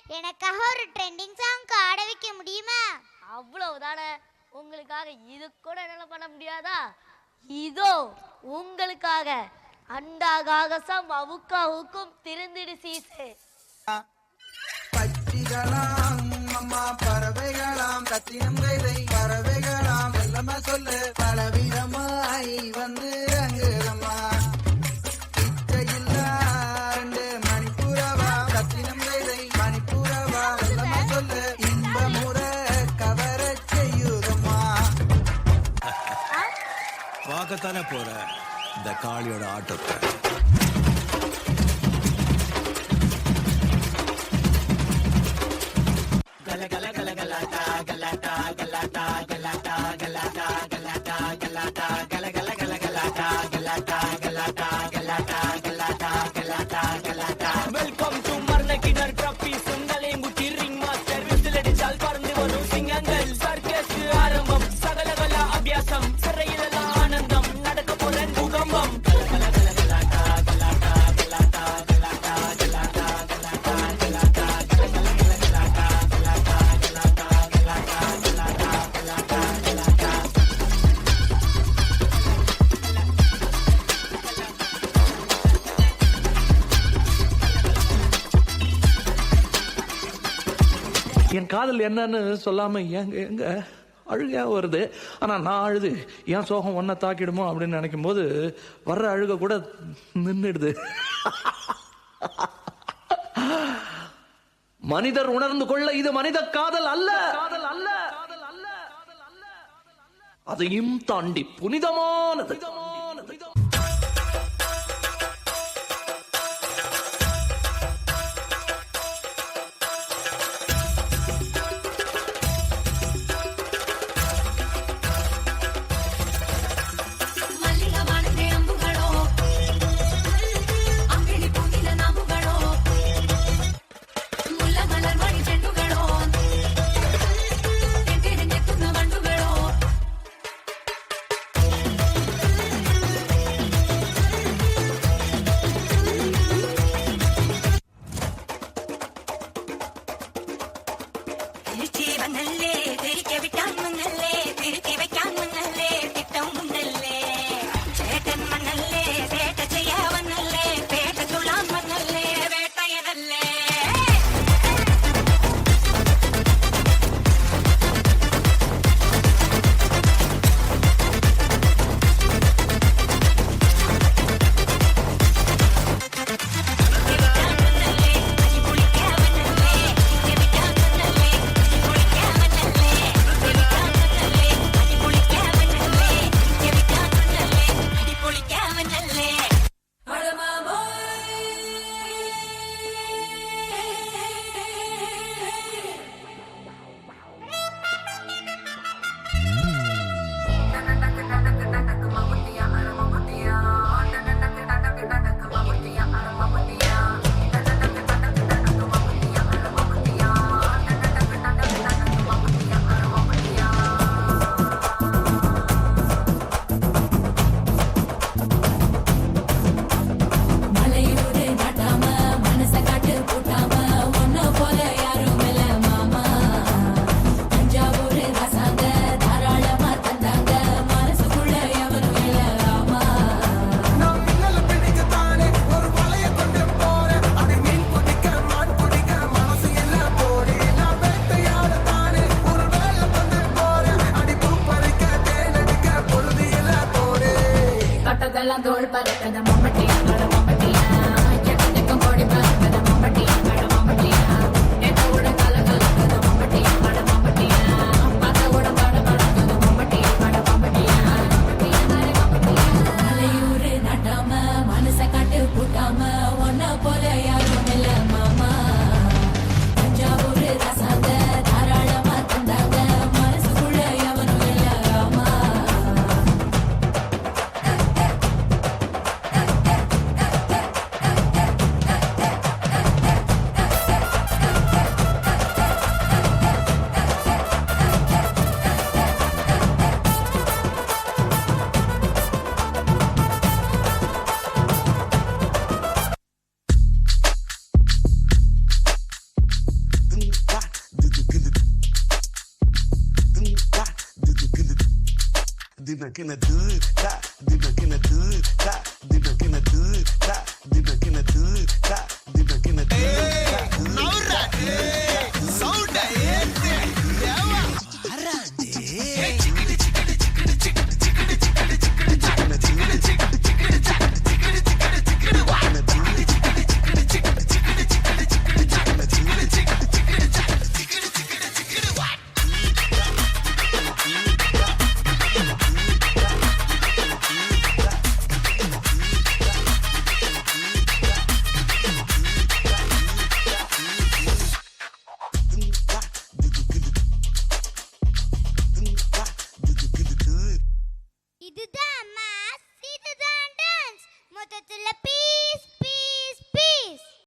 எனக்காக ஒரு trending song ஆட வைக்க முடியுமா? அவ்வளவுதானே, உங்களுக்காக இது கூட என்ன பண்ண முடியாதா? இதோ உங்களுக்காக அண்டாகாகசம் அவுக்காவுக்கும் திருந்திடு சீசே. பச்சிகளாம் அம்மா பறவைகளாம் கத்தினம் கைதை பறவைகளாம் எல்லாமே சொல்லு பலவிதமாய் வந்து அங்குதம்மா இச்சையில்லா ரெண்டு மணிப்புறவா கத்தினம் கைதை மணிப்புறவா எல்லாமே சொல்லு இன்ப முறை கவர செய்யுதம்மா. பார்க்கத்தானே போற இந்த காளியோட ஆட்டத்தை. வெல்கம் டு மர்னகினர் ட்ராபி சுண்டலேங்குச்சி ரிங் மாஸ்டர் விசிலடிச்சால் பறந்து வரும் சிங்கங்கள் சர்க்கஸ் ஆரம்பம் சகலகல அபியாசம் சிறையிலெல்லாம் ஆனந்தம் நடக்க போற பூகம்பம். என் காதல் என்னன்னு சொல்லாம எங்க எங்க அழுகையா வருது. ஆனா நான் அழுது என் சோகம் ஒன்ன தாக்கிடுமோ அப்படின்னு நினைக்கும் போது வர்ற அழுக கூட நின்றுடுது. மனிதர் உணர்ந்து கொள்ள இது மனித காதல் அல்ல, காதல் அல்ல, அதையும் தாண்டி புனிதமானது. dinakina du ta